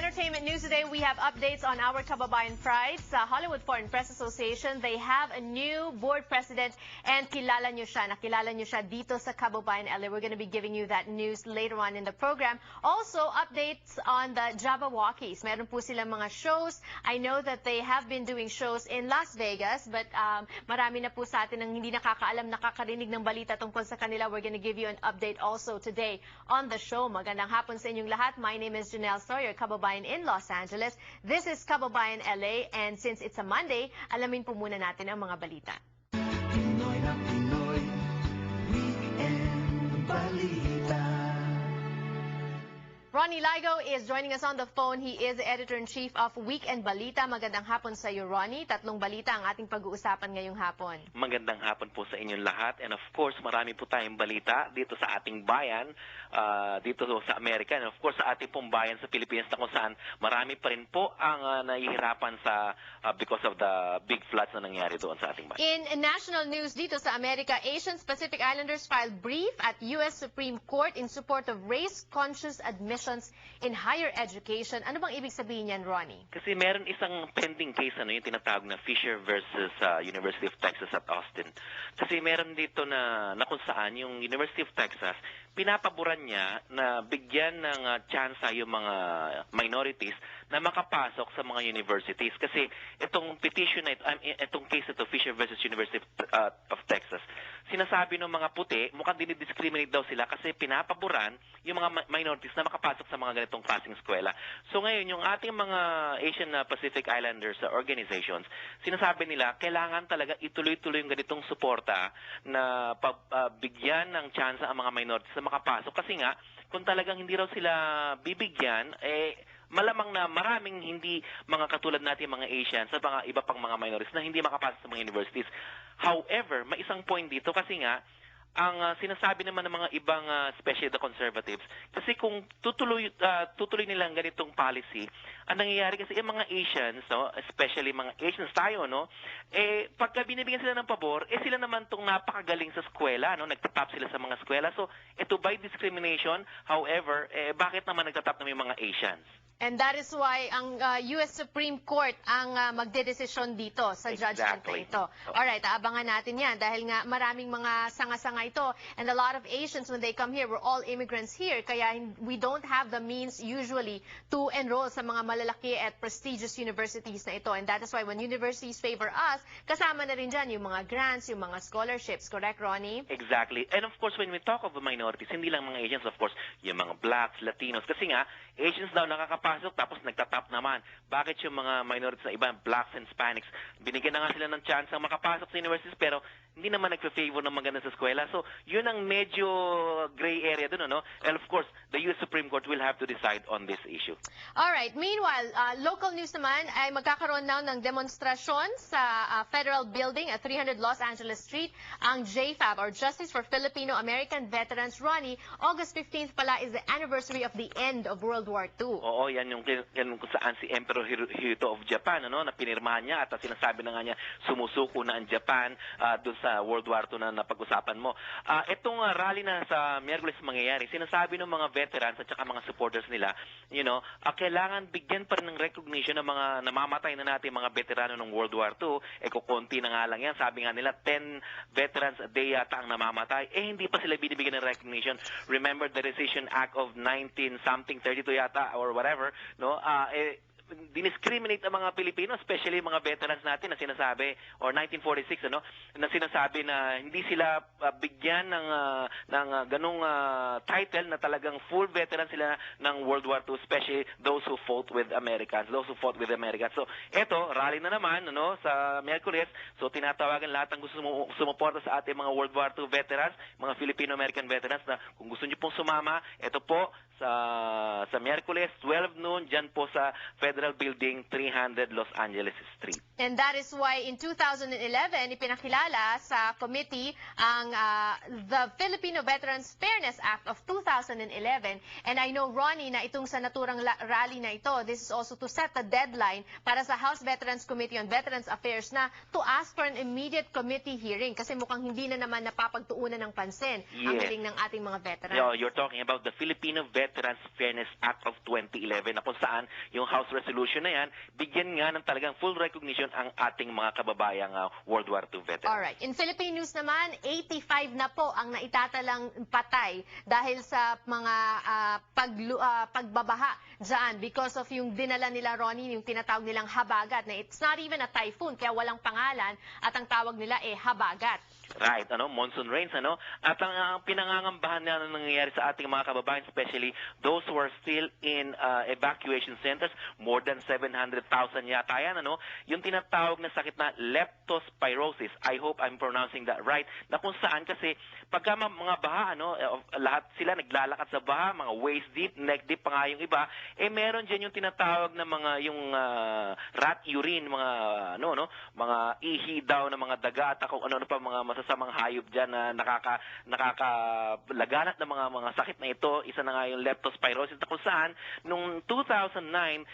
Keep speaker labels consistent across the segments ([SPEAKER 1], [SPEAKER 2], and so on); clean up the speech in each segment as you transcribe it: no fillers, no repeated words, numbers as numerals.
[SPEAKER 1] entertainment news today, we have updates on our Kababayan Pride. Sa Hollywood Foreign Press Association, they have a new board president and kilala nyo siya. Nakilala nyo siya dito sa Kababayan LA. We're going to be giving you that news later on in the program. Also, updates on the Jabbawockeez. Meron po silang mga shows. I know that they have been doing shows in Las Vegas, but marami na po sa atin ang hindi nakakaalam, nakakarinig ng balita tungkol sa kanila. We're going to give you an update also today on the show. Magandang hapon sa inyong lahat. My name is Janelle Sawyer, Kababayan in Los Angeles. This is Kababayan LA, and since it's a Monday, alamin po muna natin ang mga balita.
[SPEAKER 2] Pinoy na Pinoy, Weekend Balita.
[SPEAKER 1] Ronnie Ligo is joining us on the phone. He is the editor-in-chief of Weekend Balita. Magandang hapon sa iyo, Ronnie. Tatlong balita ang ating pag-uusapan ngayong hapon.
[SPEAKER 3] Magandang hapon po sa inyong lahat. And of course, marami po tayong balita dito sa ating bayan, dito sa Amerika. And of course, sa ating pong bayan sa Pilipinas na kung saan marami pa rin po ang nahihirapan sa because of the big floods na nangyari doon sa ating bayan.
[SPEAKER 1] In national news dito sa Amerika, Asian Pacific Islanders filed brief at U.S. Supreme Court in support of race-conscious admission in higher education. Ano bang ibig sabihin niyan, Ronnie?
[SPEAKER 3] Kasi meron isang pending case, yung tinatawag na Fisher versus University of Texas at Austin. Kasi meron dito na kung saan yung University of Texas, pinapaboran niya na bigyan ng chance yung mga minorities na makapasok sa mga universities. Kasi itong petition na itong case ito, Fisher versus University of Texas, sinasabi ng mga puti, mukhang dinidiscriminate daw sila kasi pinapaboran yung mga minorities na makapasok sa mga ganitong klaseng eskwela. So ngayon, yung ating mga Asian Pacific Islanders organizations, sinasabi nila, kailangan talaga ituloy-tuloy yung ganitong suporta na bigyan ng chance ang mga minorities na makapasok. Kasi nga, kung talagang hindi raw sila bibigyan, malamang na maraming hindi mga katulad natin mga Asians sa mga iba pang mga minorities na hindi makapasok sa mga universities. However, may isang point dito kasi nga, ang sinasabi naman ng mga ibang especially the conservatives, kasi kung tutuloy nilang ganitong policy, ang nangyayari kasi yung mga Asians, especially mga Asians tayo, pagka binibigyan sila ng pabor, sila naman tong napakagaling sa eskwela, nagtatap sila sa mga eskwela. So, ito by discrimination. However, bakit naman nagtatap na yung mga Asians?
[SPEAKER 1] And that is why ang U.S. Supreme Court ang magdedesisyon dito sa judgment na ito. Alright, aabangan natin yan dahil nga maraming mga sanga-sanga ito. And a lot of Asians, when they come here, we're all immigrants here. Kaya we don't have the means usually to enroll sa mga malalaki at prestigious universities na ito. And that is why when universities favor us, kasama na rin dyan yung mga grants, yung mga scholarships. Correct, Ronnie?
[SPEAKER 3] Exactly. And of course, when we talk of the minorities, hindi lang mga Asians, of course, yung mga blacks, Latinos. Kasi nga, Asians daw nakakapasok tapos nagtatap naman. Bakit yung mga minorities na iba, blacks and Hispanics, binigyan na nga sila ng chance ang makapasok sa universities pero hindi naman nagfa-favor ng maganda sa eskwela. So, yun ang medyo gray area dun, And of course, the U.S. Supreme Court will have to decide on this issue.
[SPEAKER 1] Alright. Meanwhile, local news naman ay magkakaroon na ng demonstrasyon sa Federal Building at 300 Los Angeles Street. Ang JFAB, or Justice for Filipino American Veterans. Ronnie, August 15th pala is the anniversary of the end of World War II.
[SPEAKER 3] Oo, yan yung kung saan si Emperor Hirohito of Japan, na pinirmahan niya at sinasabi na nga niya sumusuko na ang Japan doon sa World War II na napag-usapan mo. Itong rally na sa Miyerkules mangyayari, sinasabi ng mga veterans at saka mga supporters nila, kailangan bigyan pa rin ng recognition ng mga namamatay na natin mga veterano ng World War II. Kukunti na nga lang yan. Sabi nga nila, 10 veterans a day yata ang namamatay. Hindi pa sila binibigyan ng recognition. Remember the Rescission Act of 19-something, 32 yata, or whatever, diniscriminate ang mga Pilipino, especially mga veterans natin na sinasabi, or 1946, na sinasabi na hindi sila bigyan ng ganung title na talagang full veteran sila ng World War II, especially those who fought with Americans, So, eto, rally na naman, sa Miyerkules. So, tinatawagan lahat ng gusto sumuporta sa ating mga World War II veterans, mga Filipino-American veterans, na kung gusto niyo pong sumama, eto po, sa Miyerkules, 12 noon, dyan po sa Federal Federal Building, 300 Los Angeles Street.
[SPEAKER 1] And that is why in 2011, ipinakilala sa committee ang the Filipino Veterans Fairness Act of 2011. And I know, Ronnie, na itong sa naturang rally na ito, this is also to set the deadline para sa House Veterans Committee on Veterans Affairs na to ask for an immediate committee hearing kasi mukhang hindi na naman napapagtuunan ng pansin ang hiling ng ating mga veterans.
[SPEAKER 3] You're talking about the Filipino Veterans Fairness Act of 2011 na kung saan yung House resolution na yan, bigyan nga ng talagang full recognition ang ating mga kababayang World War II veterans.
[SPEAKER 1] Alright. In Philippine news naman, 85 na po ang naitatalang patay dahil sa mga pagbabaha dyan because of yung dinala nila, Ronnie, yung tinatawag nilang habagat na it's not even a typhoon kaya walang pangalan at ang tawag nila habagat.
[SPEAKER 3] Right, monsoon rains, At ang pinangangambahan na nangyayari sa ating mga kababayan, especially those who are still in evacuation centers, more than 700,000 yata yan, Yung tinatawag na sakit na leptospirosis, I hope I'm pronouncing that right, na kung saan kasi pagka mga baha, lahat sila naglalakad sa baha, mga waist deep, neck deep pa nga yung iba, meron dyan yung tinatawag na mga yung rat urine, mga mga ihi daw na mga daga at kung ano pa mga masasamang hayop dyan na nakakalaganat ng mga sakit na ito. Isa na nga yung leptospirosis na kung saan noong 2009,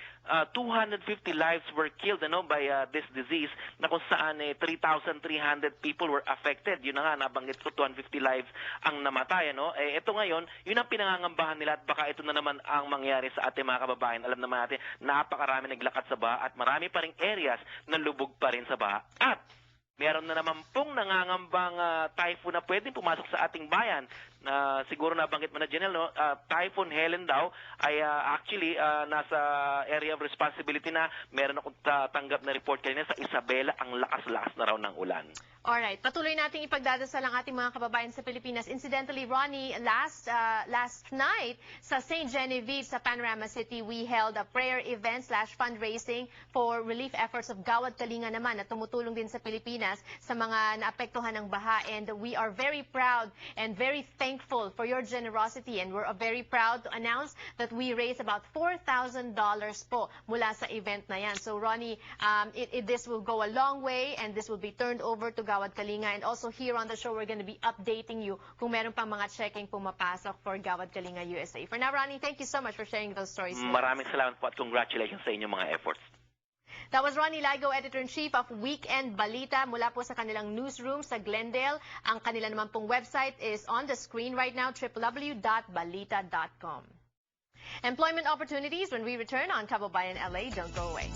[SPEAKER 3] 250 lives were killed by this disease na kung saan 3,300 people were affected. Yun na nga, nabanggit ko, 250 lives ang namatay. Ito ngayon, yun ang pinangangambahan nila at baka ito na naman ang mangyari sa ating mga kababayan. Alam naman natin, napakarami naglakad sa baha at marami pa ring areas na lubog pa rin sa baha. At meron na naman pong nangangambang typhoon na pwedeng pumasok sa ating bayan. Siguro nabanggit mo na, Janelle, Typhoon Helen daw ay actually nasa area of responsibility na. Meron akong tanggap na report kanina sa Isabela, ang lakas-lakas na raw ng ulan.
[SPEAKER 1] Alright, patuloy nating ipagdadasal ang ating mga kababayan sa Pilipinas. Incidentally, Ronnie, last night sa St. Genevieve sa Panorama City, we held a prayer event / fundraising for relief efforts of Gawad Kalinga naman na tumutulong din sa Pilipinas sa mga naapektuhan ng baha. And we are very proud and very thankful for your generosity. And we're very proud to announce that we raised about $4,000 po mula sa event na yan. So, Ronnie, this will go a long way and this will be turned over to Gawad Kalinga. And also here on the show, we're going to be updating you kung meron pang mga checking pumapasok for Gawad Kalinga USA. For now, Ronnie, thank you so much for sharing those stories.
[SPEAKER 3] Maraming salamat po at congratulations sa inyong mga efforts.
[SPEAKER 1] That was Ronnie Lygo, Editor-in-Chief of Weekend Balita mula po sa kanilang newsroom sa Glendale. Ang kanila naman pong website is on the screen right now, www.balita.com. Employment opportunities when we return on Kababayan LA. Don't go away.